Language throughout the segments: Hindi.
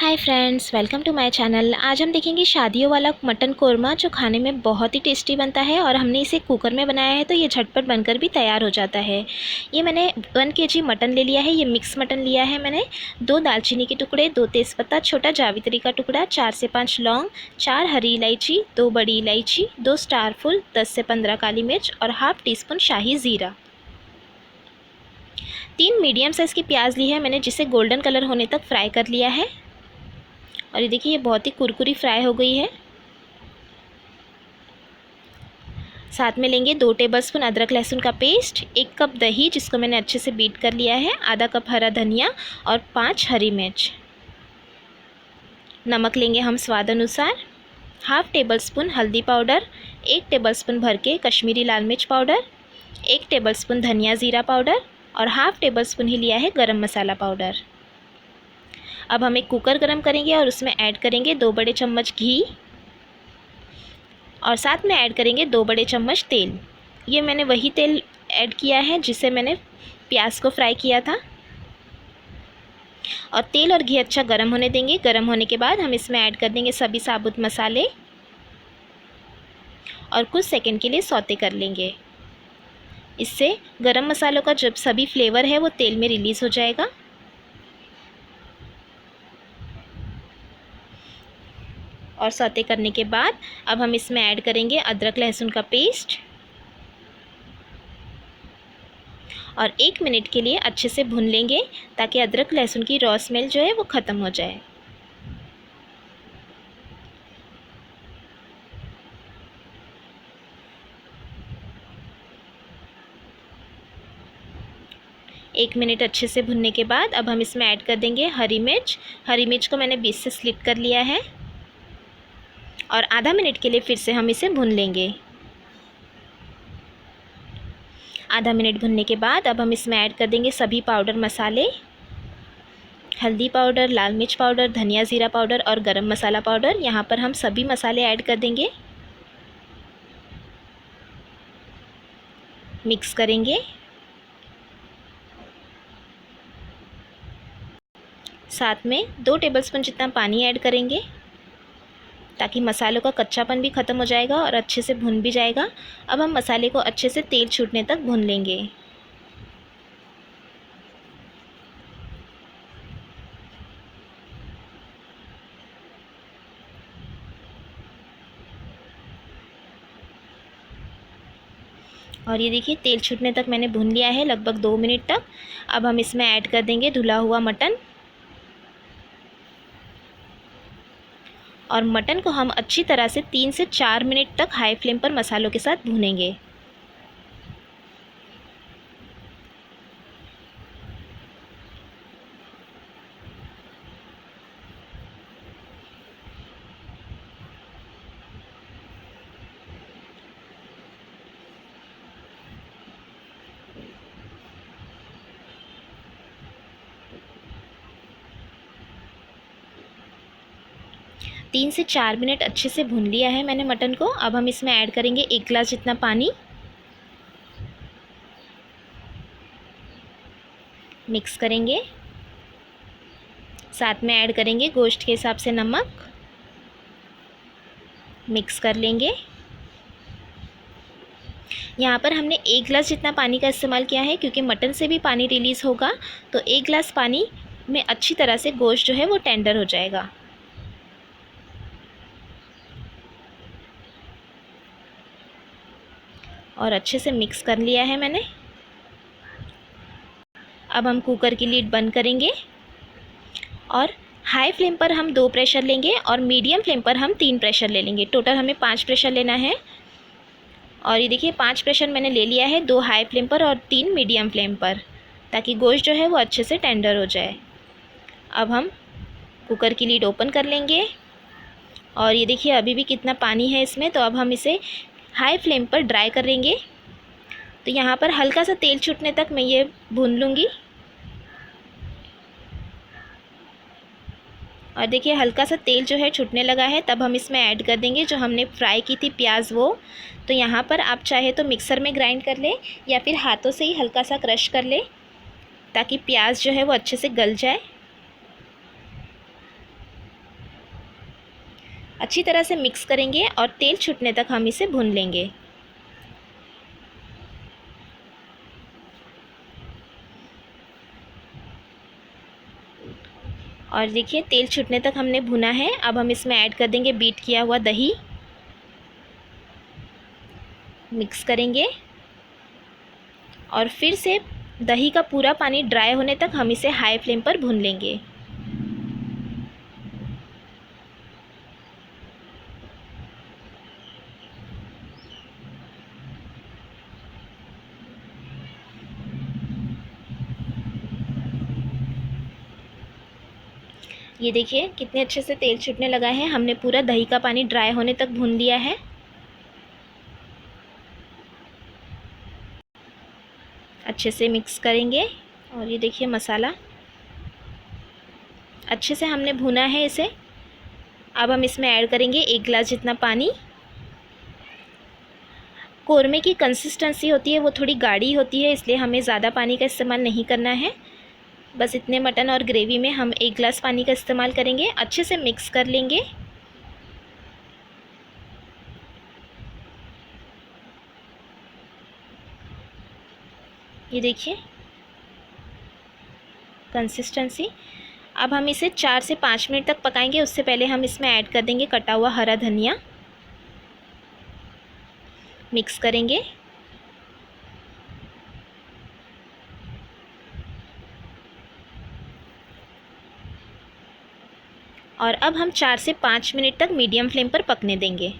Hi friends, welcome to my channel. आज हम देखेंगे शादियों वाला मटन कोरमा जो खाने में बहुत ही टेस्टी बनता है और हमने इसे कुकर में बनाया है तो ये झटपट बनकर भी तैयार हो जाता है। ये मैंने 1 kg मटन ले लिया है। ये मिक्स मटन लिया है मैंने। 2 दालचीनी के टुकड़े, 2 तेज़पत्ता, छोटा जावित्री का टुकड़ा, 4 से 5 लौंग, 4 हरी इलायची, 2 बड़ी इलायची, 2 स्टार फुल, 10 से 15 काली मिर्च और हाफ टी स्पून शाही ज़ीरा। 3 मीडियम साइज़ की प्याज ली है मैंने, जिसे गोल्डन कलर होने तक फ्राई कर लिया है। और ये देखिए, ये बहुत ही कुरकुरी फ्राई हो गई है। साथ में लेंगे 2 टेबलस्पून अदरक लहसुन का पेस्ट, 1 कप दही जिसको मैंने अच्छे से बीट कर लिया है, आधा कप हरा धनिया और 5 हरी मिर्च। नमक लेंगे हम स्वाद अनुसार, हाफ टेबलस्पून हल्दी पाउडर, 1 टेबलस्पून भर के कश्मीरी लाल मिर्च पाउडर, 1 टेबलस्पून धनिया ज़ीरा पाउडर और हाफ टेबलस्पून ही लिया है गरम मसाला पाउडर। अब हम एक कुकर गरम करेंगे और उसमें ऐड करेंगे 2 बड़े चम्मच घी और साथ में ऐड करेंगे 2 बड़े चम्मच तेल। ये मैंने वही तेल ऐड किया है जिससे मैंने प्याज को फ्राई किया था। और तेल और घी अच्छा गरम होने देंगे। गरम होने के बाद हम इसमें ऐड कर देंगे सभी साबुत मसाले और कुछ सेकंड के लिए सौते कर लेंगे। इससे गरम मसालों का जब सभी फ्लेवर है वो तेल में रिलीज़ हो जाएगा। और सौते करने के बाद अब हम इसमें ऐड करेंगे अदरक लहसुन का पेस्ट और 1 मिनट के लिए अच्छे से भून लेंगे ताकि अदरक लहसुन की रॉ स्मेल जो है वो ख़त्म हो जाए। एक मिनट अच्छे से भुनने के बाद अब हम इसमें ऐड कर देंगे हरी मिर्च। हरी मिर्च को मैंने 20 से स्लिट कर लिया है और आधा मिनट के लिए फिर से हम इसे भून लेंगे। आधा मिनट भुनने के बाद अब हम इसमें ऐड कर देंगे सभी पाउडर मसाले, हल्दी पाउडर, लाल मिर्च पाउडर, धनिया ज़ीरा पाउडर और गरम मसाला पाउडर। यहाँ पर हम सभी मसाले ऐड कर देंगे, मिक्स करेंगे। साथ में 2 टेबलस्पून जितना पानी ऐड करेंगे ताकि मसालों का कच्चापन भी ख़त्म हो जाएगा और अच्छे से भुन भी जाएगा। अब हम मसाले को अच्छे से तेल छूटने तक भून लेंगे। और ये देखिए, तेल छूटने तक मैंने भून लिया है, लगभग 2 मिनट तक। अब हम इसमें ऐड कर देंगे धुला हुआ मटन और मटन को हम अच्छी तरह से 3 से 4 मिनट तक हाई फ्लेम पर मसालों के साथ भूनेंगे। तीन से 4 मिनट अच्छे से भून लिया है मैंने मटन को। अब हम इसमें ऐड करेंगे 1 गिलास जितना पानी, मिक्स करेंगे। साथ में ऐड करेंगे गोश्त के हिसाब से नमक, मिक्स कर लेंगे। यहाँ पर हमने 1 गिलास जितना पानी का इस्तेमाल किया है क्योंकि मटन से भी पानी रिलीज़ होगा, तो 1 गिलास पानी में अच्छी तरह से गोश्त जो है वो टेंडर हो जाएगा। और अच्छे से मिक्स कर लिया है मैंने। अब हम कुकर की लीड बंद करेंगे और हाई फ्लेम पर हम 2 प्रेशर लेंगे और मीडियम फ्लेम पर हम 3 प्रेशर ले लेंगे। टोटल हमें 5 प्रेशर लेना है। और ये देखिए, 5 प्रेशर मैंने ले लिया है, 2 हाई फ्लेम पर और 3 मीडियम फ्लेम पर, ताकि गोश्त जो है वो अच्छे से टेंडर हो जाए। अब हम कुकर की लीड ओपन कर लेंगे और ये देखिए अभी भी कितना पानी है इसमें, तो अब हम इसे हाई फ्लेम पर ड्राई करेंगे। तो यहाँ पर हल्का सा तेल छूटने तक मैं ये भून लूँगी। और देखिए, हल्का सा तेल जो है छूटने लगा है, तब हम इसमें ऐड कर देंगे जो हमने फ्राई की थी प्याज वो। तो यहाँ पर आप चाहे तो मिक्सर में ग्राइंड कर ले या फिर हाथों से ही हल्का सा क्रश कर ले ताकि प्याज जो है वो अच्छे से गल जाए। अच्छी तरह से मिक्स करेंगे और तेल छूटने तक हम इसे भून लेंगे। और देखिए तेल छूटने तक हमने भुना है। अब हम इसमें ऐड कर देंगे बीट किया हुआ दही, मिक्स करेंगे और फिर से दही का पूरा पानी ड्राई होने तक हम इसे हाई फ्लेम पर भून लेंगे। ये देखिए कितने अच्छे से तेल छूटने लगा है। हमने पूरा दही का पानी ड्राई होने तक भून लिया है। अच्छे से मिक्स करेंगे और ये देखिए मसाला अच्छे से हमने भुना है इसे। अब हम इसमें ऐड करेंगे 1 गिलास जितना पानी। कोरमे की कंसिस्टेंसी होती है वो थोड़ी गाढ़ी होती है, इसलिए हमें ज़्यादा पानी का इस्तेमाल नहीं करना है। बस इतने मटन और ग्रेवी में हम 1 गिलास पानी का इस्तेमाल करेंगे। अच्छे से मिक्स कर लेंगे। ये देखिए कंसिस्टेंसी। अब हम इसे 4 से 5 मिनट तक पकाएंगे। उससे पहले हम इसमें ऐड कर देंगे कटा हुआ हरा धनिया, मिक्स करेंगे और अब हम 4 से 5 मिनट तक मीडियम फ्लेम पर पकने देंगे।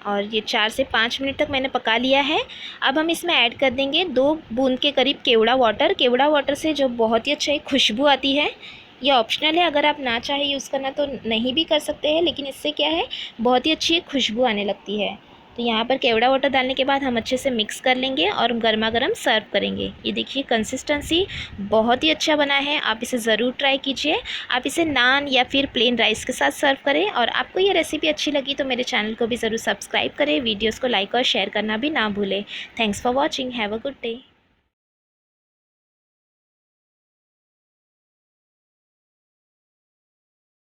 और ये 4 से 5 मिनट तक मैंने पका लिया है। अब हम इसमें ऐड कर देंगे 2 बूंद के करीब केवड़ा वाटर। केवड़ा वाटर से जो बहुत ही अच्छा एक खुशबू आती है। ये ऑप्शनल है, अगर आप ना चाहे यूज़ करना तो नहीं भी कर सकते हैं, लेकिन इससे क्या है बहुत ही अच्छी एक खुशबू आने लगती है। तो यहाँ पर केवड़ा वाटर डालने के बाद हम अच्छे से मिक्स कर लेंगे और गर्मा गर्म सर्व करेंगे। ये देखिए कंसिस्टेंसी बहुत ही अच्छा बना है। आप इसे ज़रूर ट्राई कीजिए। आप इसे नान या फिर प्लेन राइस के साथ सर्व करें। और आपको ये रेसिपी अच्छी लगी तो मेरे चैनल को भी ज़रूर सब्सक्राइब करें। वीडियोज़ को लाइक और शेयर करना भी ना भूलें। Thanks for watching. Have a good day.